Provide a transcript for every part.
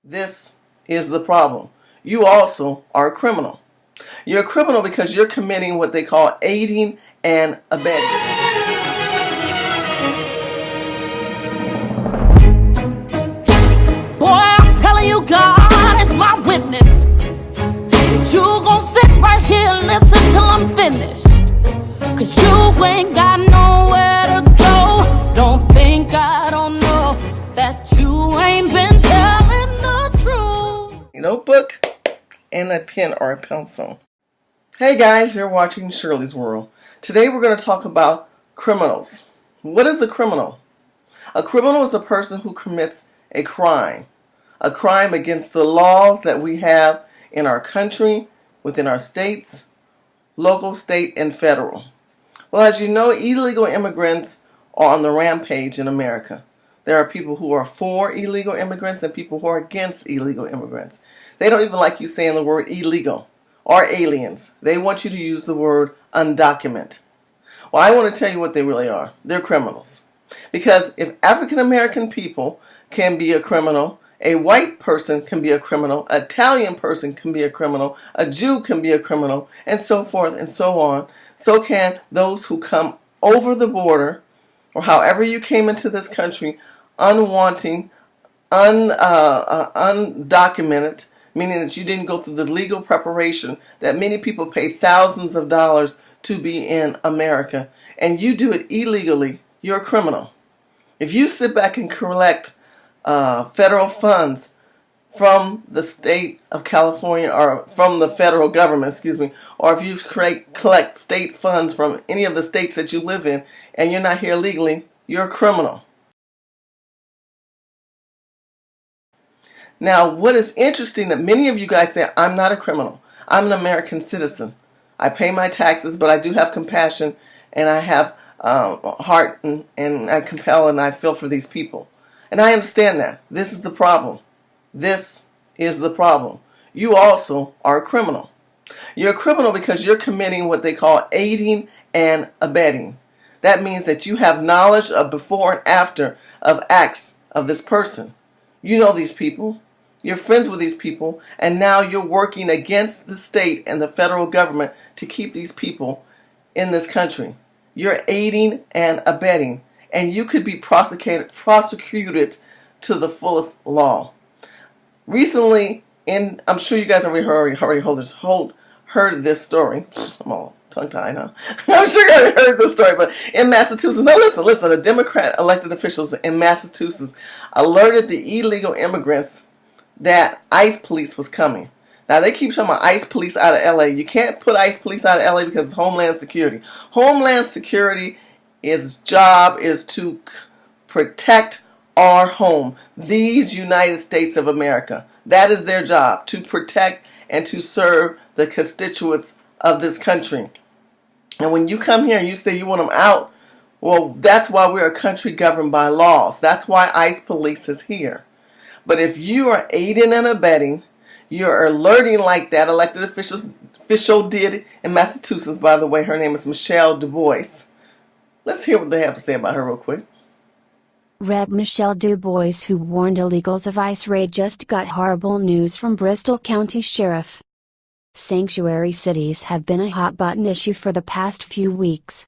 This is the problem. You also are a criminal. You're a criminal because you're committing what they call aiding and abetting. Boy, I'm telling you, God is my witness. That you gon' sit right here and listen till I'm finished. Cause you ain't got nowhere to go. Don't think I don't know that you ain't been telling the truth. Notebook and a pen or a pencil. Hey guys, you're watching Shirley's World. Today we're going to talk about criminals. What is a criminal? A criminal is a person who commits a crime against the laws that we have in our country, within our states, local, state, and federal. Well, as you know, illegal immigrants are on the rampage in America. There are people who are for illegal immigrants and people who are against illegal immigrants. They don't even like you saying the word illegal or aliens. They want you to use the word undocumented. Well, I want to tell you what they really are. They're criminals. Because if African American people can be a criminal, a white person can be a criminal, an Italian person can be a criminal, a Jew can be a criminal, and so forth and so on, so can those who come over the border, or however you came into this country, unwanting, undocumented, meaning that you didn't go through the legal preparation that many people pay thousands of dollars to be in America, and you do it illegally. You're a criminal. If you sit back and collect federal funds from the state of California, or from the federal government, or if you collect state funds from any of the states that you live in and you're not here legally, you're a criminal. Now, what is interesting that many of you guys say, I'm not a criminal. I'm an American citizen. I pay my taxes, but I do have compassion and I have heart and I compel and I feel for these people. And I understand that. This is the problem. This is the problem. You also are a criminal. You're a criminal because you're committing what they call aiding and abetting. That means that you have knowledge of before and after of acts of this person. You know these people. You're friends with these people. And now you're working against the state and the federal government to keep these people in this country. You're aiding and abetting. And you could be prosecuted to the fullest law. Recently, I'm sure you guys already heard this story. I'm all tongue-tied, huh? I'm sure you already heard this story, but in Massachusetts, no, listen, the Democrat elected officials in Massachusetts alerted the illegal immigrants that ICE police was coming. Now, they keep talking about ICE police out of LA. You can't put ICE police out of LA because it's Homeland Security. Homeland Security, its job is to protect our home, these United States of America. That is their job, to protect and to serve the constituents of this country. And when you come here and you say you want them out, well, that's why we're a country governed by laws. That's why ICE police is here. But if you are aiding and abetting, you're alerting like that elected official did in Massachusetts, by the way. Her name is Michelle DuBois. Let's hear what they have to say about her real quick. Rep. Michelle DuBois, who warned illegals of ICE raid, just got horrible news from Bristol County Sheriff. Sanctuary cities have been a hot-button issue for the past few weeks.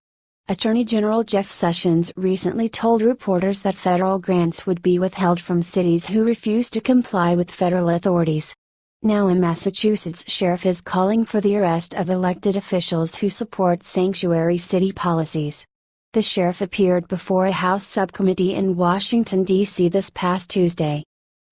Attorney General Jeff Sessions recently told reporters that federal grants would be withheld from cities who refuse to comply with federal authorities. Now in Massachusetts, sheriff is calling for the arrest of elected officials who support sanctuary city policies. The sheriff appeared before a House subcommittee in Washington, D.C. this past Tuesday.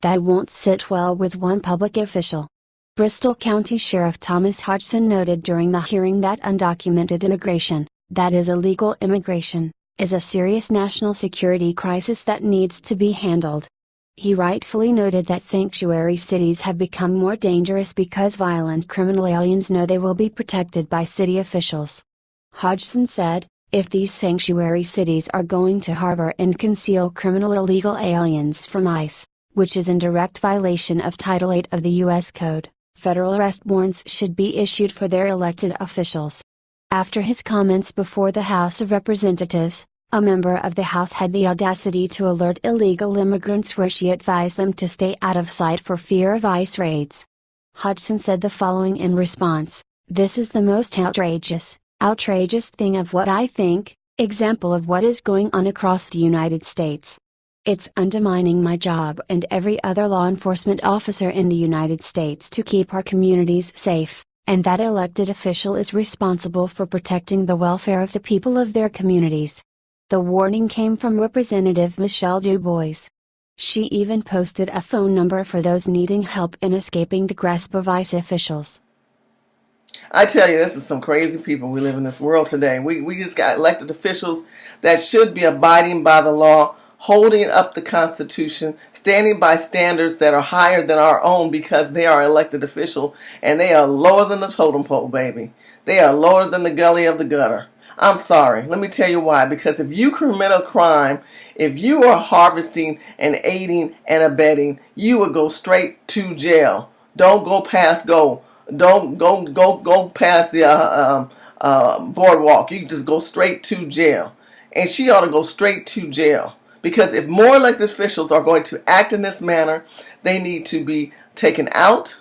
That won't sit well with one public official. Bristol County Sheriff Thomas Hodgson noted during the hearing that undocumented immigration, that is illegal immigration, is a serious national security crisis that needs to be handled. He rightfully noted that sanctuary cities have become more dangerous because violent criminal aliens know they will be protected by city officials. Hodgson said, if these sanctuary cities are going to harbor and conceal criminal illegal aliens from ICE, which is in direct violation of Title 8 of the U.S. Code, federal arrest warrants should be issued for their elected officials. After his comments before the House of Representatives, A member of the House had the audacity to alert illegal immigrants where she advised them to stay out of sight for fear of ICE raids. Hodgson said the following in response: "This is the most outrageous thing of what I think, example of what is going on across the United States. It's undermining my job and every other law enforcement officer in the United States to keep our communities safe, and that elected official is responsible for protecting the welfare of the people of their communities." The warning came from Representative Michelle DuBois. She even posted a phone number for those needing help in escaping the grasp of ICE officials. I tell you, this is some crazy people we live in this world today. We just got elected officials that should be abiding by the law, holding up the Constitution, standing by standards that are higher than our own because they are elected officials and they are lower than the totem pole, baby. They are lower than the gully of the gutter. I'm sorry. Let me tell you why. Because if you commit a crime, if you are harvesting and aiding and abetting, you will go straight to jail. Don't go past go. Don't go past the boardwalk. You just go straight to jail. And she ought to go straight to jail. Because if more elected officials are going to act in this manner, they need to be taken out.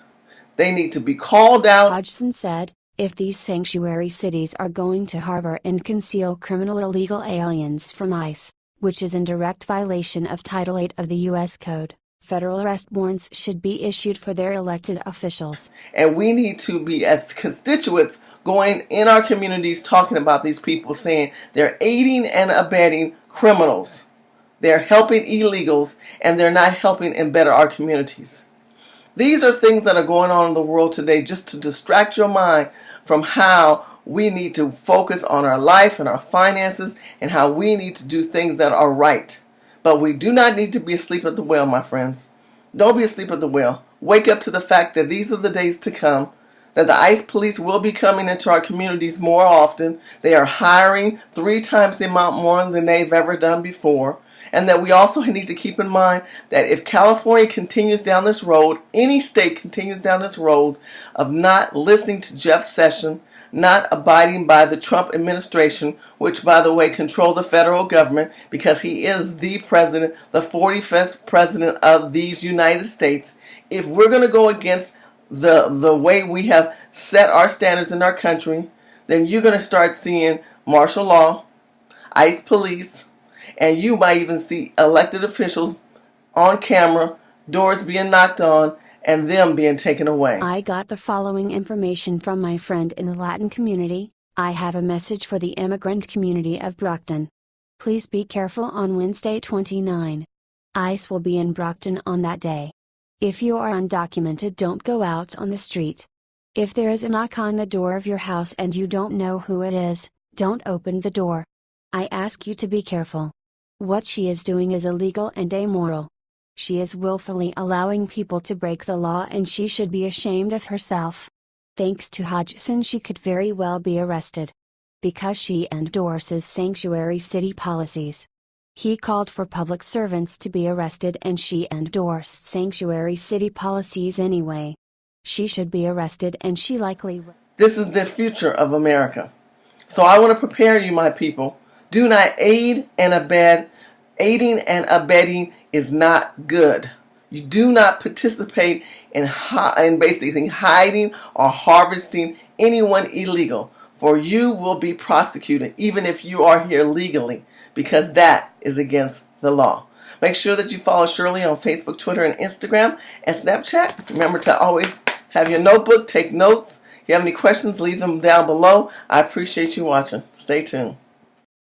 They need to be called out. Hodgson said, "If these sanctuary cities are going to harbor and conceal criminal illegal aliens from ICE, which is in direct violation of Title 8 of the U.S. Code, federal arrest warrants should be issued for their elected officials." And we need to be, as constituents, going in our communities talking about these people, saying they're aiding and abetting criminals. They're helping illegals, and they're not helping and better our communities. These are things that are going on in the world today just to distract your mind from how we need to focus on our life and our finances and how we need to do things that are right. But we do not need to be asleep at the wheel, my friends. Don't be asleep at the wheel. Wake up to the fact that these are the days to come, that the ICE police will be coming into our communities more often. They are hiring 3 times the amount more than they've ever done before. And that we also need to keep in mind that if California continues down this road, any state continues down this road of not listening to Jeff Sessions, not abiding by the Trump administration, which, by the way, control the federal government because he is the president, the 45th president of these United States. If we're going to go against the way we have set our standards in our country, then you're going to start seeing martial law, ICE police, and you might even see elected officials on camera, doors being knocked on, and them being taken away. I got the following information from my friend in the Latin community. I have a message for the immigrant community of Brockton. Please be careful on Wednesday 29. ICE will be in Brockton on that day. If you are undocumented, don't go out on the street. If there is a knock on the door of your house and you don't know who it is, don't open the door. I ask you to be careful. What she is doing is illegal and immoral. She is willfully allowing people to break the law and she should be ashamed of herself. Thanks to Hodgson, she could very well be arrested. Because she endorses sanctuary city policies. He called for public servants to be arrested and she endorsed sanctuary city policies anyway. She should be arrested and she likely will. This is the future of America. So I want to prepare you, my people. Do not aid and abet. Aiding and abetting is not good. You do not participate in basically hiding or harvesting anyone illegal, for you will be prosecuted even if you are here legally, because that is against the law. Make sure that you follow Shirley on Facebook, Twitter, and Instagram, and Snapchat. Remember to always have your notebook, take notes. If you have any questions, leave them down below. I appreciate you watching. Stay tuned.